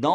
9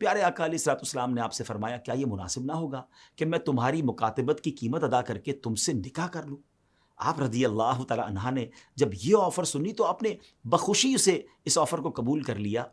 پیارے آقا علیہ الصلوۃ والسلام نے آپ سے فرمایا کیا یہ مناسب نہ ہوگا کہ میں تمہاری مکاتبت کی قیمت ادا کر کے تم سے نکاح کر لوں؟ آپ رضی اللہ تعالی عنہ نے جب یہ آفر سنی تو آپ نے بخوشی سے اس آفر کو قبول کر لیا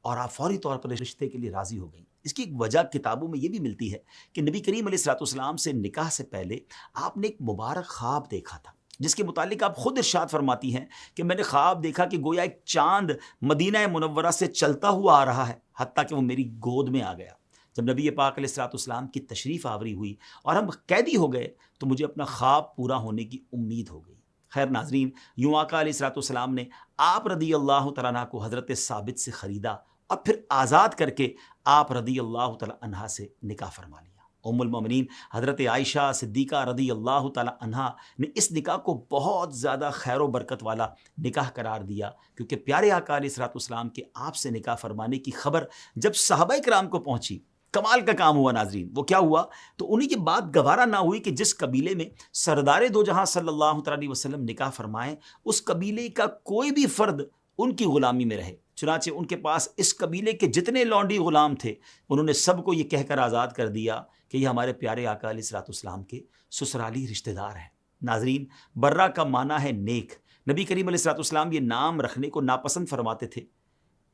اور آپ فوری طور پر رشتے کے لیے راضی ہو گئیں۔ اس کی ایک وجہ کتابوں میں یہ بھی ملتی ہے کہ نبی کریم علیہ الصلوۃ والسلام سے نکاح سے پہلے آپ نے ایک مبارک خواب دیکھا تھا، جس کے متعلق آپ خود ارشاد فرماتی ہیں کہ میں نے خواب دیکھا کہ گویا ایک چاند مدینہ منورہ سے چلتا ہوا آ رہا ہے، حتیٰ کہ وہ میری گود میں آ گیا۔ جب نبی پاک علیہ الصلوۃ والسلام کی تشریف آوری ہوئی اور ہم قیدی ہو گئے تو مجھے اپنا خواب پورا ہونے کی امید ہو گئی۔ خیر ناظرین، یوں آقا علیہ الصلوۃ والسلام نے آپ رضی اللہ تعالیٰ عنہ کو حضرت ثابت سے خریدا اور پھر آزاد کر کے آپ رضی اللہ تعالیٰ عنہ سے نکاح فرما لیا۔ ام المومنین حضرت عائشہ صدیقہ رضی اللہ تعالیٰ عنہ نے اس نکاح کو بہت زیادہ خیر و برکت والا نکاح قرار دیا، کیونکہ پیارے آقا علیہ الصلوۃ والسلام کے آپ سے نکاح فرمانے کی خبر جب صحابہ کرام کو پہنچی، کمال کا کام ہوا ناظرین۔ وہ کیا ہوا تو انہیں کی بات گوارا نہ ہوئی کہ جس قبیلے میں سردار دو جہاں صلی اللہ تعالیٰ علیہ وسلم نکاح فرمائیں، اس قبیلے کا کوئی بھی فرد ان کی غلامی میں رہے۔ چنانچہ ان کے پاس اس قبیلے کے جتنے لونڈی غلام تھے انہوں نے سب کو یہ کہہ کر آزاد کر دیا کہ یہ ہمارے پیارے آقا علیہ الصلوۃ والسلام کے سسرالی رشتہ دار ہیں۔ ناظرین، برہ کا معنی ہے نیک۔ نبی کریم علیہ الصلوۃ والسلام یہ نام رکھنے کو ناپسند فرماتے تھے،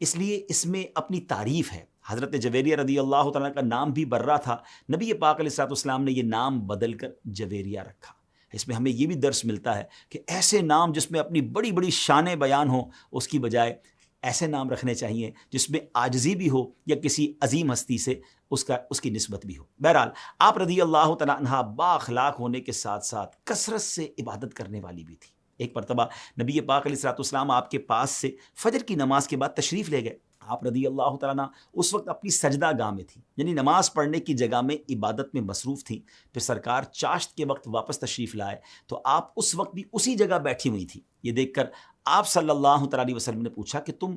اس لیے اس میں اپنی تعریف ہے۔ حضرت جویریہ رضی اللہ تعالیٰ کا نام بھی برہ تھا، نبی پاک علیہ الصلوۃ والسلام نے یہ نام بدل کر جویریہ رکھا۔ اس میں ہمیں یہ بھی درس ملتا ہے کہ ایسے نام جس میں اپنی بڑی بڑی شانیں بیان ہوں، اس کی بجائے ایسے نام رکھنے چاہیے جس میں عاجزی بھی ہو یا کسی عظیم ہستی سے اس کی نسبت بھی ہو۔ بہرحال آپ رضی اللہ تعالیٰ عنہ با اخلاق ہونے کے ساتھ ساتھ کثرت سے عبادت کرنے والی بھی تھی۔ ایک مرتبہ نبی پاک علیہ الصلوۃ والسلام آپ کے پاس سے فجر کی نماز کے بعد تشریف لے گئے۔ آپ رضی اللہ تعالیٰ عنہ اس وقت اپنی سجدہ گاہ میں تھی، یعنی نماز پڑھنے کی جگہ میں عبادت میں مصروف تھیں۔ پھر سرکار چاشت کے وقت واپس تشریف لائے تو آپ اس وقت بھی اسی جگہ بیٹھی ہوئی تھی۔ یہ دیکھ کر آپ صلی اللہ تعالیٰ علیہ وسلم نے پوچھا کہ تم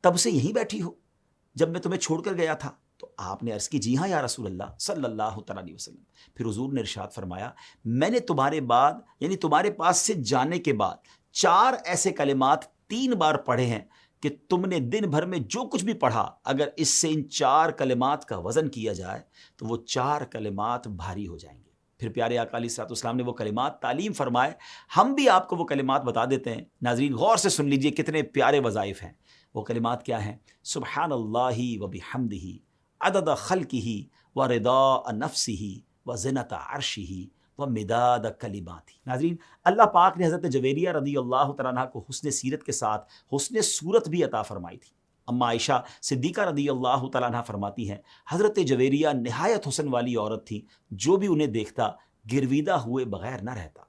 تب سے یہیں بیٹھی ہو جب میں تمہیں چھوڑ کر گیا تھا؟ تو آپ نے عرض کی جی ہاں یا رسول اللہ صلی اللہ تعالیٰ علیہ وسلم۔ پھر حضور نے ارشاد فرمایا میں نے تمہارے بعد یعنی تمہارے پاس سے جانے کے بعد 4 ایسے کلمات 3 بار پڑھے ہیں کہ تم نے دن بھر میں جو کچھ بھی پڑھا اگر اس سے ان 4 کلمات کا وزن کیا جائے تو وہ 4 کلمات بھاری ہو جائیں گے۔ پھر پیارے آقا علیہ الصلوۃ والسلام نے وہ کلمات تعلیم فرمائے، ہم بھی آپ کو وہ کلمات بتا دیتے ہیں۔ ناظرین غور سے سن لیجئے کتنے پیارے وظائف ہیں۔ وہ کلمات کیا ہیں؟ سبحان اللہ و بحمدہ عدد خلقہ و رضاء نفسہ و زنۃ عرشہ و مداد کلماتہ۔ ناظرین اللہ پاک نے حضرت جویریہ رضی اللہ تعالیٰ عنہ کو حسن سیرت کے ساتھ حسن صورت بھی عطا فرمائی تھی۔ اما عائشہ صدیقہ رضی اللہ تعالیٰ عنہ فرماتی ہیں حضرت جویریہ نہایت حسن والی عورت تھی، جو بھی انہیں دیکھتا گرویدہ ہوئے بغیر نہ رہتا۔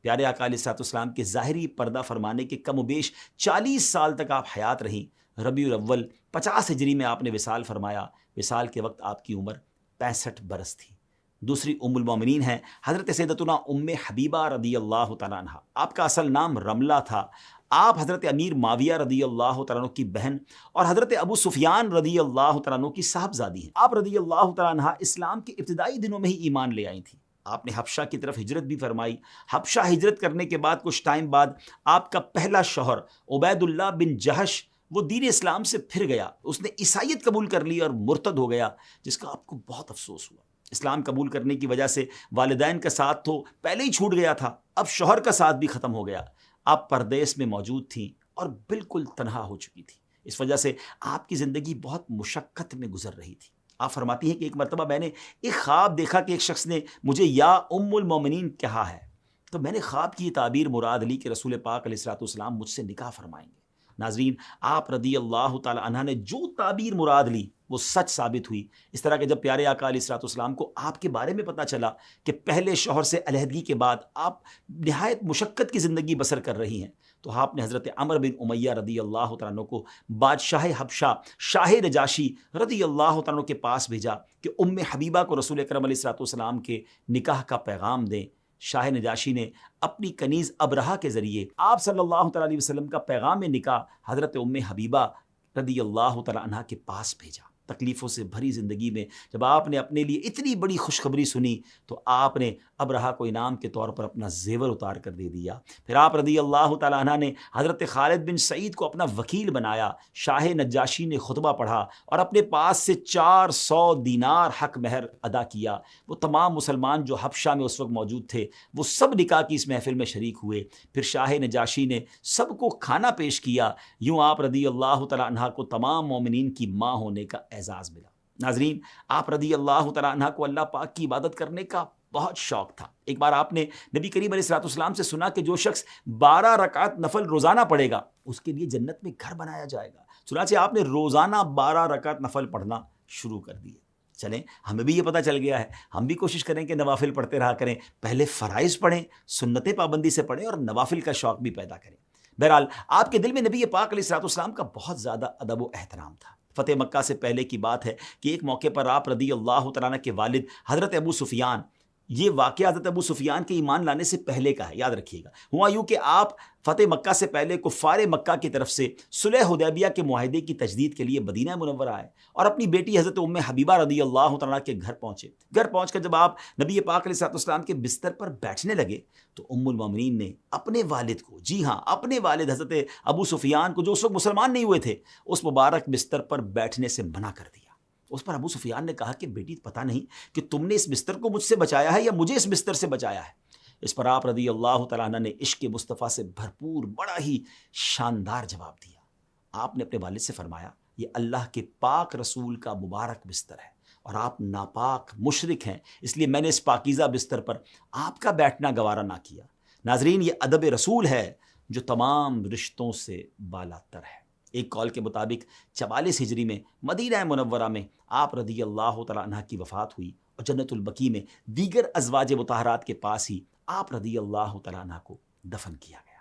پیارے آقا علیہ الصلوۃ والسلام کے ظاہری پردہ فرمانے کے کم و بیش 40 سال تک آپ حیات رہیں۔ ربیع الاول 50 ہجری میں آپ نے وصال فرمایا۔ وصال کے وقت آپ کی عمر 65 برس تھی۔ دوسری ام المومنین ہیں حضرت سیدتنا ام حبیبہ رضی اللہ تعالیٰ عنہ۔ آپ کا اصل نام رملہ تھا۔ آپ حضرت امیر معاویہ رضی اللہ تعالیٰ عنہ کی بہن اور حضرت ابو سفیان رضی اللہ تعالیٰ عنہ کی صاحبزادی ہیں۔ آپ رضی اللہ تعالیٰ عنہ اسلام کے ابتدائی دنوں میں ہی ایمان لے آئی تھیں۔ آپ نے حبشہ کی طرف ہجرت بھی فرمائی۔ حبشہ ہجرت کرنے کے بعد کچھ ٹائم بعد آپ کا پہلا شوہر عبید اللہ بن جہش وہ دین اسلام سے پھر گیا، اس نے عیسائیت قبول کر لی اور مرتد ہو گیا، جس کا آپ کو بہت افسوس ہوا۔ اسلام قبول کرنے کی وجہ سے والدین کا ساتھ تو پہلے ہی چھوٹ گیا تھا، اب شوہر کا ساتھ بھی ختم ہو گیا۔ آپ پردیس میں موجود تھیں اور بالکل تنہا ہو چکی تھی، اس وجہ سے آپ کی زندگی بہت مشقت میں گزر رہی تھی۔ آپ فرماتی ہیں کہ ایک مرتبہ میں نے ایک خواب دیکھا کہ ایک شخص نے مجھے یا ام المومنین کہا ہے، تو میں نے خواب کی تعبیر مراد لی کہ رسول پاک علیہ الصلوۃ والسلام مجھ سے نکاح فرمائیں گے۔ ناظرین آپ رضی اللہ تعالی عنہ نے جو تعبیر مراد لی وہ سچ ثابت ہوئی۔ اس طرح کہ جب پیارے آقا علیہ الصلوۃ والسلام کو آپ کے بارے میں پتہ چلا کہ پہلے شوہر سے علیحدگی کے بعد آپ نہایت مشقت کی زندگی بسر کر رہی ہیں، تو آپ نے حضرت عمر بن امیہ رضی اللہ تعالیٰ عنہ کو بادشاہ حبشہ شاہ نجاشی رضی اللہ تعالیٰ عنہ کے پاس بھیجا کہ ام حبیبہ کو رسول اکرم علیہ الصلوۃ والسلام کے نکاح کا پیغام دیں۔ شاہ نجاشی نے اپنی کنیز ابرہہ کے ذریعے آپ صلی اللہ تعالیٰ علیہ وسلم کا پیغام نکاح حضرت ام حبیبہ رضی اللہ تعالیٰ عنہ کے پاس بھیجا۔ تکلیفوں سے بھری زندگی میں جب آپ نے اپنے لیے اتنی بڑی خوشخبری سنی تو آپ نے ابرہہ کو انعام کے طور پر اپنا زیور اتار کر دے دیا۔ پھر آپ رضی اللہ تعالیٰ عنہ نے حضرت خالد بن سعید کو اپنا وکیل بنایا، شاہ نجاشی نے خطبہ پڑھا اور اپنے پاس سے 400 دینار حق مہر ادا کیا۔ وہ تمام مسلمان جو حبشہ میں اس وقت موجود تھے وہ سب نکاح کی اس محفل میں شریک ہوئے۔ پھر شاہ نجاشی نے سب کو کھانا پیش کیا۔ یوں آپ رضی اللہ تعالیٰ عنہ کو تمام مومنین کی ماں ہونے کا اعزاز ملا۔ ناظرین، آپ رضی اللہ تعالیٰ عنہ کو اللہ پاک کی عبادت کرنے کا بہت شوق تھا۔ ایک بار آپ نے نبی کریم علیہ الصلوۃ والسلام سے سنا کہ جو شخص 12 رکعت نفل روزانہ پڑھے گا اس کے لیے جنت میں گھر بنایا جائے گا۔ چنانچہ آپ نے روزانہ 12 رکعت نفل پڑھنا شروع کر دیے۔ چلیں، ہمیں بھی یہ پتہ چل گیا ہے، ہم بھی کوشش کریں کہ نوافل پڑھتے رہا کریں، پہلے فرائض پڑھیں، سنتیں پابندی سے پڑھیں اور نوافل کا شوق بھی پیدا کریں۔ بہرحال آپ کے دل میں نبی پاک علیہ الصلوۃ والسلام کا بہت زیادہ ادب و احترام تھا۔ فتح مکہ سے پہلے کی بات ہے کہ ایک موقع پر آپ رضی اللہ تعالیٰ عنہ کے والد حضرت ابو سفیان، یہ واقعہ حضرت ابو سفیان کے ایمان لانے سے پہلے کا ہے، یاد رکھیے گا۔ ہوا یوں کہ آپ فتح مکہ سے پہلے کفار مکہ کی طرف سے صلح حدیبیہ کے معاہدے کی تجدید کے لیے مدینہ منورہ آئے اور اپنی بیٹی حضرت ام حبیبہ رضی اللہ تعالیٰ کے گھر پہنچے۔ گھر پہنچ کر جب آپ نبی پاک علیہ الصلوۃ والسلام کے بستر پر بیٹھنے لگے تو ام المومنین نے اپنے والد کو، جی ہاں اپنے والد حضرت ابو سفیان کو جو اس وقت مسلمان نہیں ہوئے تھے، اس مبارک بستر پر بیٹھنے سے منع کر دیا۔ اس پر ابو سفیان نے کہا کہ بیٹی پتہ نہیں کہ تم نے اس بستر کو مجھ سے بچایا ہے یا مجھے اس بستر سے بچایا ہے۔ اس پر آپ رضی اللہ تعالیٰ عنہ نے عشق مصطفیٰ سے بھرپور بڑا ہی شاندار جواب دیا۔ آپ نے اپنے والد سے فرمایا یہ اللہ کے پاک رسول کا مبارک بستر ہے اور آپ ناپاک مشرک ہیں، اس لیے میں نے اس پاکیزہ بستر پر آپ کا بیٹھنا گوارا نہ کیا۔ ناظرین، یہ ادب رسول ہے جو تمام رشتوں سے بالا تر ہے۔ ایک قول کے مطابق 44 ہجری میں مدینہ منورہ میں آپ رضی اللہ تعالیٰ عنہ کی وفات ہوئی اور جنت البقیع میں دیگر ازواج مطہرات کے پاس ہی آپ رضی اللہ تعالیٰ عنہ کو دفن کیا گیا۔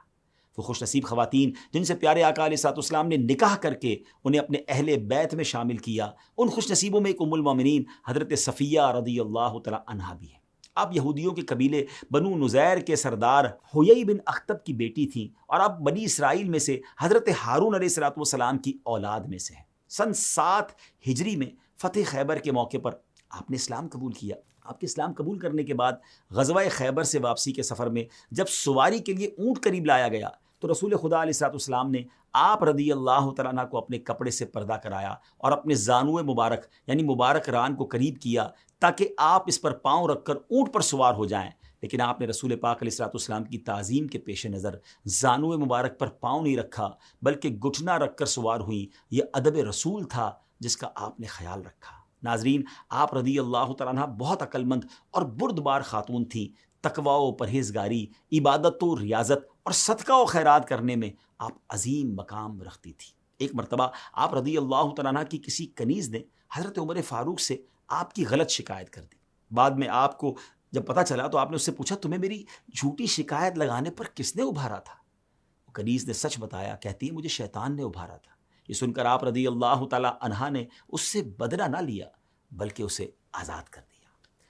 وہ خوش نصیب خواتین جن سے پیارے آقا علیہ الصلوۃ والسلام نے نکاح کر کے انہیں اپنے اہل بیت میں شامل کیا، ان خوش نصیبوں میں ایک ام المومنین حضرت صفیہ رضی اللہ تعالیٰ عنہا بھی ہیں۔ آپ یہودیوں کے قبیلے بنو نزیر کے سردار حیی بن اخطب کی بیٹی تھیں اور آپ بنی اسرائیل میں سے حضرت ہارون علیہ الصلوۃ والسلام کی اولاد میں سے ہیں۔ سن 7 ہجری میں فتح خیبر کے موقع پر آپ نے اسلام قبول کیا۔ آپ کے اسلام قبول کرنے کے بعد غزوہ خیبر سے واپسی کے سفر میں جب سواری کے لیے اونٹ قریب لایا گیا تو رسول خدا علیہ الصلوۃ والسلام نے آپ رضی اللہ تعالیٰ عنہ کو اپنے کپڑے سے پردہ کرایا اور اپنے زانوئے مبارک یعنی مبارک ران کو قریب کیا تاکہ آپ اس پر پاؤں رکھ کر اونٹ پر سوار ہو جائیں، لیکن آپ نے رسول پاک علیہ الصلوۃ والسلام کی تعظیم کے پیش نظر زانوئے مبارک پر پاؤں نہیں رکھا بلکہ گھٹنا رکھ کر سوار ہوئیں۔ یہ ادب رسول تھا جس کا آپ نے خیال رکھا۔ ناظرین، آپ رضی اللہ تعالیٰ عنہ بہت عقل مند اور بردبار خاتون تھیں۔ تقوی و پرہیزگاری، عبادت و ریاضت اور صدقہ و خیرات کرنے میں آپ عظیم مقام رکھتی تھی۔ ایک مرتبہ آپ رضی اللہ تعالیٰ عنہ کی کسی کنیز نے حضرت عمر فاروق سے آپ کی غلط شکایت کر دی۔ بعد میں آپ کو جب پتہ چلا تو آپ نے اس سے پوچھا تمہیں میری جھوٹی شکایت لگانے پر کس نے ابھارا تھا؟ وہ کنیز نے سچ بتایا، کہتی ہے مجھے شیطان نے ابھارا تھا۔ یہ سن کر آپ رضی اللہ تعالیٰ عنہ نے اس سے بدلہ نہ لیا بلکہ اسے آزاد کر دیا۔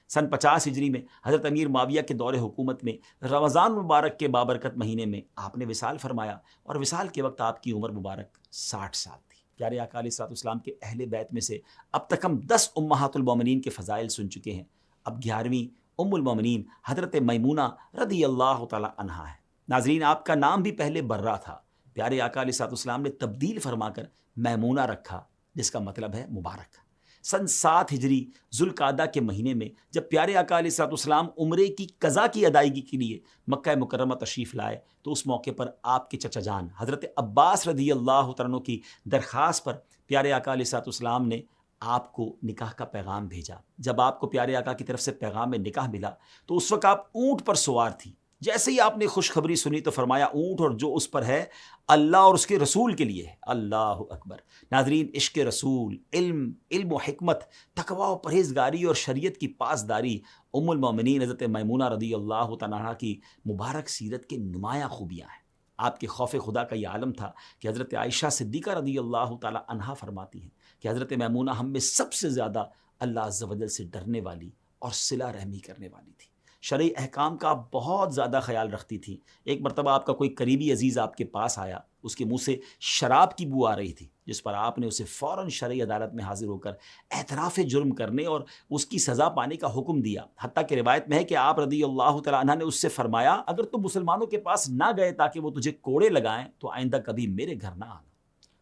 سن 50 ہجری میں حضرت امیر معاویہ کے دور حکومت میں رمضان مبارک کے بابرکت مہینے میں آپ نے وصال فرمایا اور وصال کے وقت آپ کی عمر مبارک 60 سال تھی۔ پیارے آقا علیہ الصلوۃ والسلام کے اہل بیت میں سے اب تک ہم 10 امہات المومنین کے فضائل سن چکے ہیں۔ اب 11ویں ام المومنین حضرت میمونہ رضی اللہ تعالیٰ عنہا ہے۔ ناظرین، آپ کا نام بھی پہلے برہ تھا، پیارے آقا علیہ الصلوۃ والسلام نے تبدیل فرما کر میمونہ رکھا جس کا مطلب ہے مبارک۔ سن 7 ہجری ذوالقعدہ کے مہینے میں جب پیارے آقا علیہ الصلوۃ والسلام عمرے کی قضا کی ادائیگی کے لیے مکہ مکرمہ تشریف لائے تو اس موقع پر آپ کے چچا جان حضرت عباس رضی اللہ تعالیٰ عنہ کی درخواست پر پیارے آقا علیہ الصلوۃ والسلام نے آپ کو نکاح کا پیغام بھیجا۔ جب آپ کو پیارے آقا کی طرف سے پیغام نکاح ملا تو اس وقت آپ اونٹ پر سوار تھی۔ جیسے ہی آپ نے خوشخبری سنی تو فرمایا اونٹ اور جو اس پر ہے اللہ اور اس کے رسول کے لیے ہے۔ اللہ اکبر۔ ناظرین، عشق رسول، علم و حکمت، تقوی و پرہیزگاری اور شریعت کی پاسداری ام المومنین حضرت میمونہ رضی اللہ تعالیٰ عنہا کی مبارک سیرت کے نمایاں خوبیاں ہیں۔ آپ کے خوف خدا کا یہ عالم تھا کہ حضرت عائشہ صدیقہ رضی اللہ تعالیٰ عنہا فرماتی ہیں کہ حضرت میمونہ ہم میں سب سے زیادہ اللہ عز و جل سے ڈرنے والی اور صلہ رحمی کرنے والی تھی۔ شرعی احکام کا آپ بہت زیادہ خیال رکھتی تھیں. ایک مرتبہ آپ کا کوئی قریبی عزیز آپ کے پاس آیا، اس کے منہ سے شراب کی بو آ رہی تھی، جس پر آپ نے اسے فوراً شرعی عدالت میں حاضر ہو کر اعتراف جرم کرنے اور اس کی سزا پانے کا حکم دیا. حتیٰ کہ روایت میں ہے کہ آپ رضی اللہ تعالیٰ عنہ نے اس سے فرمایا، اگر تم مسلمانوں کے پاس نہ گئے تاکہ وہ تجھے کوڑے لگائیں تو آئندہ کبھی میرے گھر نہ آنا.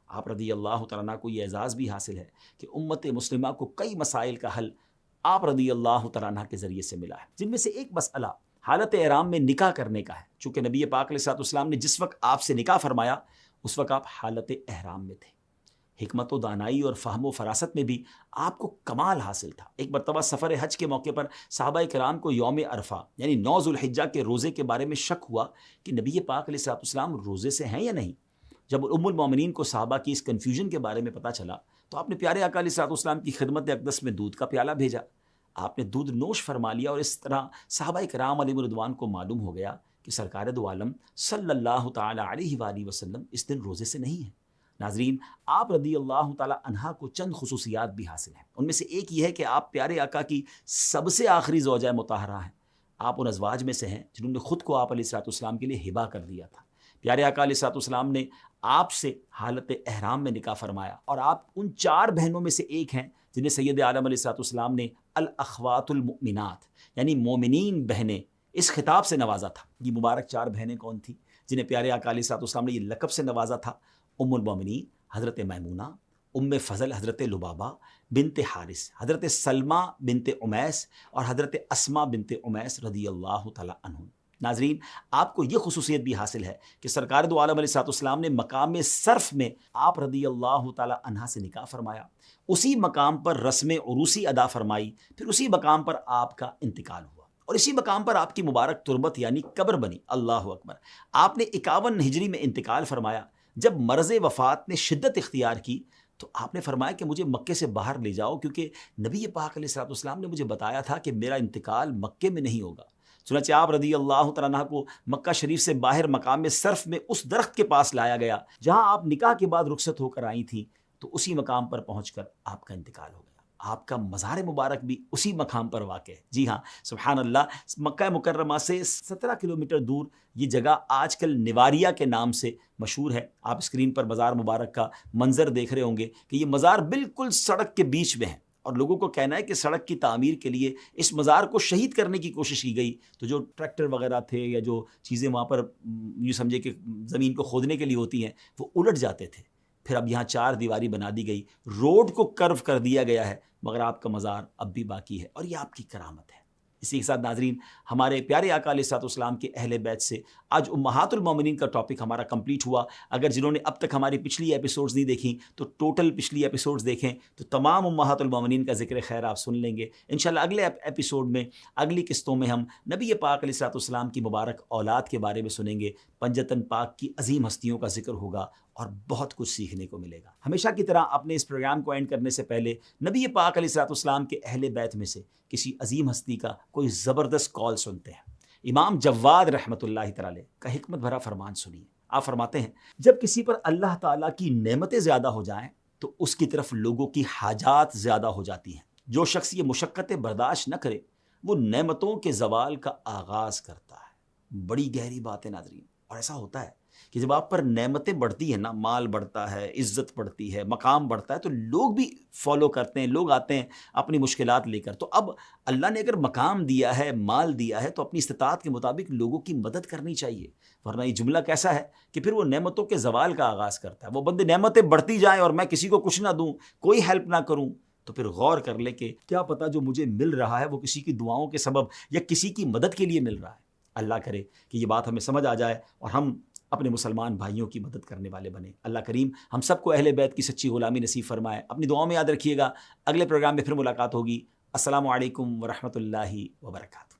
آپ رضی اللہ تعالیٰ عنہ کو یہ اعزاز بھی حاصل ہے کہ امت مسلمہ کو کئی مسائل کا حل آپ رضی اللہ تعالیٰ عنہ کے ذریعے سے ملا ہے، جن میں سے ایک مسئلہ حالت احرام میں نکاح کرنے کا ہے. چونکہ نبی پاک علیہ الصلوۃ والسلام نے جس وقت آپ سے نکاح فرمایا اس وقت آپ حالت احرام میں تھے. حکمت و دانائی اور فہم و فراست میں بھی آپ کو کمال حاصل تھا. ایک مرتبہ سفر حج کے موقع پر صحابہ کرام کو یوم عرفہ یعنی 9 ذوالحجہ کے روزے کے بارے میں شک ہوا کہ نبی پاک علیہ الصلوۃ والسلام روزے سے ہیں یا نہیں. جب ام المومنین کو صحابہ کی اس کنفیوژن کے بارے میں پتہ چلا تو آپ نے پیارے آقا علیہ الصلوۃ والسلام کی خدمت اقدس میں دودھ کا پیالہ بھیجا. آپ نے دودھ نوش فرما لیا اور اس طرح صحابہ کرام علیہم رضوان کو معلوم ہو گیا کہ سرکار دو عالم صلی اللہ تعالی علیہ وآلہ وسلم اس دن روزے سے نہیں ہیں. ناظرین، آپ رضی اللہ تعالی عنہا کو چند خصوصیات بھی حاصل ہیں. ان میں سے ایک یہ ہے کہ آپ پیارے آقا کی سب سے آخری زوجہ مطہرہ ہیں. آپ ان ازواج میں سے ہیں جنہوں نے خود کو آپ علیہ الصلوۃ والسلام کے لیے ہبہ کر دیا تھا. پیارے آقا علیہ الصلوۃ والسلام نے آپ سے حالت احرام میں نکاح فرمایا اور آپ ان 4 بہنوں میں سے ایک ہیں جنہیں سید عالم علیہ الصلوۃ والسلام نے الاخوات المؤمنات یعنی مومنین بہنیں اس خطاب سے نوازا تھا. یہ مبارک 4 بہنیں کون تھیں جنہیں پیارے آقا علیہ الصلوۃ والسلام نے یہ لقب سے نوازا تھا؟ ام المومنین حضرت میمونہ، ام فضل حضرت لبابہ بنت حارث، حضرت سلمہ بنت امیس اور حضرت اسماء بنت امیس رضی اللہ تعالی عنہم. ناظرین، آپ کو یہ خصوصیت بھی حاصل ہے کہ سرکار دو عالم علیہ الصلوۃ والسلام نے مقام صرف میں آپ رضی اللہ تعالی عنہ سے نکاح فرمایا، اسی مقام پر رسم عروسی ادا فرمائی، پھر اسی مقام پر آپ کا انتقال ہوا اور اسی مقام پر آپ کی مبارک تربت یعنی قبر بنی. اللہ اکبر. آپ نے 51 ہجری میں انتقال فرمایا. جب مرض وفات نے شدت اختیار کی تو آپ نے فرمایا کہ مجھے مکے سے باہر لے جاؤ، کیونکہ نبی پاک علیہ الصلوۃ والسلام نے مجھے بتایا تھا کہ میرا انتقال مکے میں نہیں ہوگا. چنانچہ آپ رضی اللہ تعالیٰ عنہ کو مکہ شریف سے باہر مقام صرف میں اس درخت کے پاس لایا گیا جہاں آپ نکاح کے بعد رخصت ہو کر آئی تھیں، تو اسی مقام پر پہنچ کر آپ کا انتقال ہو گیا. آپ کا مزار مبارک بھی اسی مقام پر واقع ہے. جی ہاں، سبحان اللہ. مکہ مکرمہ سے 17 کلومیٹر دور یہ جگہ آج کل نواریہ کے نام سے مشہور ہے. آپ اسکرین پر مزار مبارک کا منظر دیکھ رہے ہوں گے کہ یہ مزار بالکل سڑک کے بیچ میں ہے اور لوگوں کو کہنا ہے کہ سڑک کی تعمیر کے لیے اس مزار کو شہید کرنے کی کوشش کی گئی، تو جو ٹریکٹر وغیرہ تھے یا جو چیزیں وہاں پر یوں سمجھے کہ زمین کو کھودنے کے لیے ہوتی ہیں وہ الٹ جاتے تھے. پھر اب یہاں 4 دیواری بنا دی گئی، روڈ کو کرو کر دیا گیا ہے، مگر آپ کا مزار اب بھی باقی ہے اور یہ آپ کی کرامت ہے. اسی کے ساتھ ناظرین، ہمارے پیارے آقا علیہ الصلوۃ والسلام کے اہل بیت سے آج امہات المومنین کا ٹاپک ہمارا کمپلیٹ ہوا. اگر جنہوں نے اب تک ہماری پچھلی ایپیسوڈز نہیں دیکھیں تو ٹوٹل پچھلی ایپیسوڈز دیکھیں تو تمام امہات المومنین کا ذکر خیر آپ سن لیں گے. انشاءاللہ اگلے ایپیسوڈ میں اگلی قسطوں میں ہم نبی پاک علیہ الصلوۃ والسلام کی مبارک اولاد کے بارے میں سنیں گے. پنجتن پاک کی عظیم ہستیوں کا ذکر ہوگا اور بہت کچھ سیکھنے کو ملے گا. ہمیشہ کی طرح اپنے اس پروگرام کو اینڈ کرنے سے پہلے نبی پاک علیہ الصلوۃ والسلام کے اہل بیت میں سے کسی عظیم ہستی کا کوئی زبردست کال سنتے ہیں. امام جواد رحمۃ اللہ تعالی کا حکمت بھرا فرمان سنیے. آپ فرماتے ہیں، جب کسی پر اللہ تعالیٰ کی نعمتیں زیادہ ہو جائیں تو اس کی طرف لوگوں کی حاجات زیادہ ہو جاتی ہیں. جو شخص یہ مشقتیں برداشت نہ کرے وہ نعمتوں کے زوال کا آغاز کرتا ہے. بڑی گہری بات ہے ناظرین. اور ایسا ہوتا ہے کہ جب آپ پر نعمتیں بڑھتی ہیں نا، مال بڑھتا ہے، عزت بڑھتی ہے، مقام بڑھتا ہے، تو لوگ بھی فالو کرتے ہیں، لوگ آتے ہیں اپنی مشکلات لے کر. تو اب اللہ نے اگر مقام دیا ہے، مال دیا ہے، تو اپنی استطاعت کے مطابق لوگوں کی مدد کرنی چاہیے. ورنہ یہ جملہ کیسا ہے کہ پھر وہ نعمتوں کے زوال کا آغاز کرتا ہے. وہ بندے نعمتیں بڑھتی جائیں اور میں کسی کو کچھ نہ دوں، کوئی ہیلپ نہ کروں، تو پھر غور کر لے کہ کیا پتہ جو مجھے مل رہا ہے وہ کسی کی دعاؤں کے سبب یا کسی کی مدد کے لیے مل رہا ہے. اللہ کرے کہ یہ بات ہمیں سمجھ آ جائے اور ہم اپنے مسلمان بھائیوں کی مدد کرنے والے بنے. اللہ کریم ہم سب کو اہل بیت کی سچی غلامی نصیب فرمائے. اپنی دعاؤں میں یاد رکھیے گا. اگلے پروگرام میں پھر ملاقات ہوگی. السلام علیکم ورحمۃ اللہ وبرکاتہ.